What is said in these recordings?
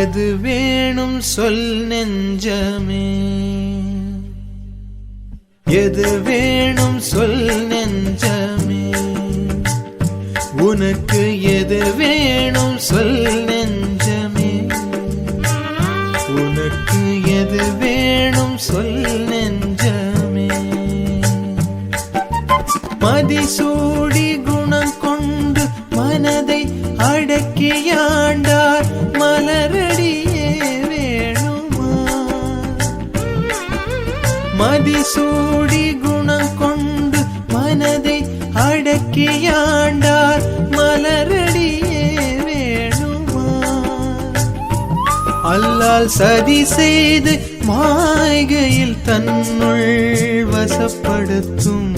எது வேணும் சொல் நெஞ்சமே, எது வேணும் சொல் நெஞ்சமே, உனக்கு எது வேணும் சொல் நெஞ்சமே, உனக்கு எது வேணும் சொல் நெஞ்சமே. மதிசூடி குணம் கொண்டு மனதை அடக்கியாண்டார் மலரடியே வேணுமா. மதிசூடி குணம் கொண்டு மனதை அடக்கியாண்டார் மலரடியே வேணுமா. அல்லால் சதி செய்து மாய்கையில் தன்னுள் வசப்படுத்தும்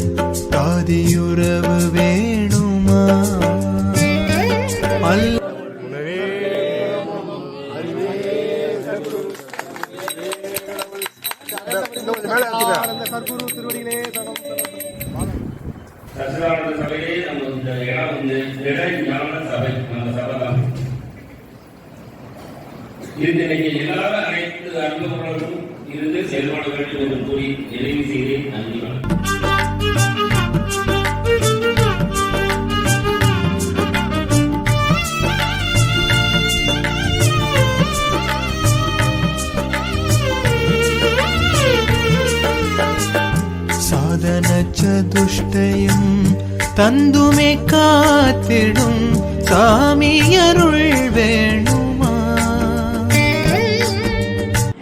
தாதியுறவு வேணுமா. சச்சிதானந்த சபையே நம்ம இடம் வந்து ஞான சபை, நம்ம சபை தான். இன்னைக்கு எல்லாரும் அனைத்து அன்புகளும் இருந்து செயல்பட வேண்டும் என்று கூறி நிறைவு செய்கிறேன். நன்றி. சாதன சதுஷ்டயம் தந்துமே காத்திடும் சாமி அருள் வேணுமா.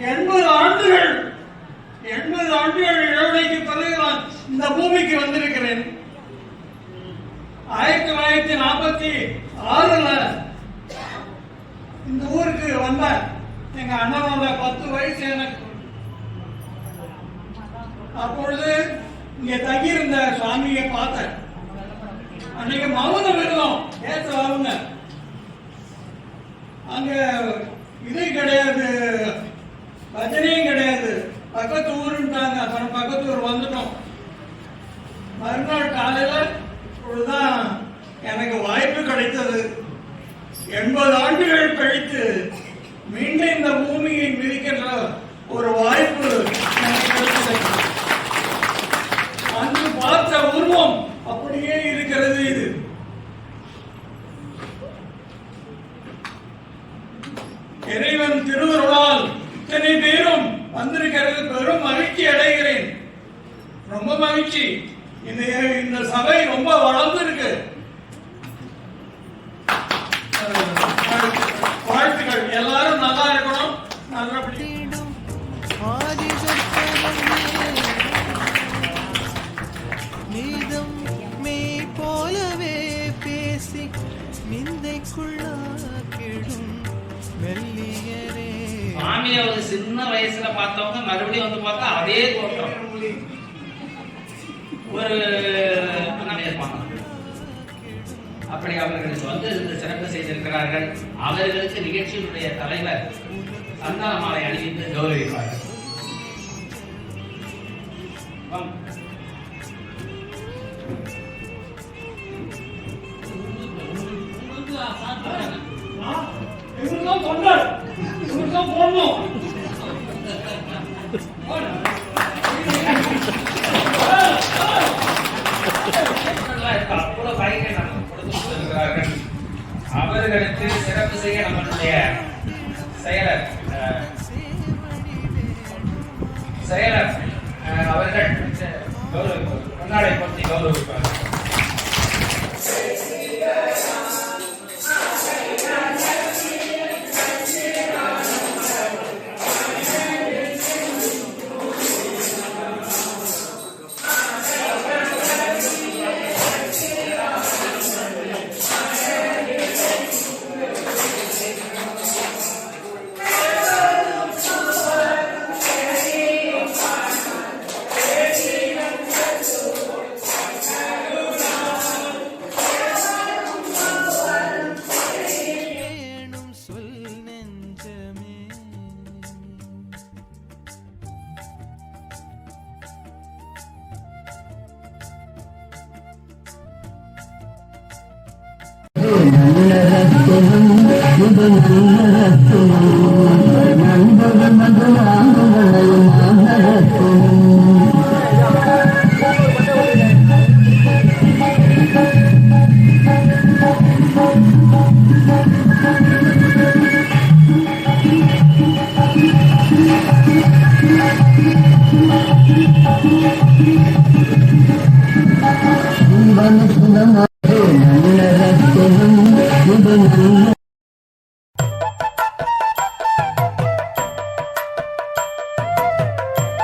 80 ஆண்டுகள் இடைவெளிக்கு பிறகு நான் இந்த பூமிக்கு வந்திருக்கிறேன். 1946 இந்த ஊருக்கு வந்த எங்க அண்ணனோட 10 வயசு எனக்கு. அப்பொழுது இங்க தங்கியிருந்த சுவாமியை பார்த்தேன். அன்னைக்கு மௌனம் இருந்தோம், ஏற்றுவாங்க. அங்க இது கிடையாது, பஜனையும் கிடையாது, பக்கத்து ஊருன்ட்டாங்க. அப்புறம் பக்கத்து ஊர் வந்துட்டோம். மறுநாள் காலையில இப்பொழுதுதான் எனக்கு வாய்ப்பு கிடைத்தது. 80 ஆண்டுகள் கழித்து மீண்டும் இந்த பூமியை மிதிக்கின்ற ஒரு வாய்ப்பு எனக்கு கிடைத்தது. அன்று பார்த்த உருவம் அப்படியே இருக்கிறது. இது இறைவன் திருவருளால் இத்தனை பேரும் வந்திருக்கிறது. பெரும் மகிழ்ச்சி அடைகிறேன். ரொம்ப மகிழ்ச்சி. இந்த சபை ரொம்ப வளர்ந்து இருக்கு. வாழ்த்துக்கள். எல்லாரும் நல்லா இருக்கணும். நல்லபடி நீதம் மெய் போலவே பேசி நிந்தைக்குள்ளாக்கிடும் மெல்லியரே. மாமியை ஒரு சின்ன வயசுல பார்த்தவங்க மறுபடியும் வந்து பார்த்தா அதே தோற்றம் ஒரு இருப்பாங்க. அப்படி அவர்களுக்கு வந்து சிறப்பு செய்திருக்கிறார்கள். அவர்களுக்கு நிகழ்ச்சியினுடைய தலைவர் சந்தான மாலை அணிவித்து கௌரவிப்பார்கள். போடணும். அவர்களுக்கு சிறப்பு செய்ய நம்மளுடைய செயலர் அவர்கள் முன்னாடி பற்றி கௌரவிப்பார்.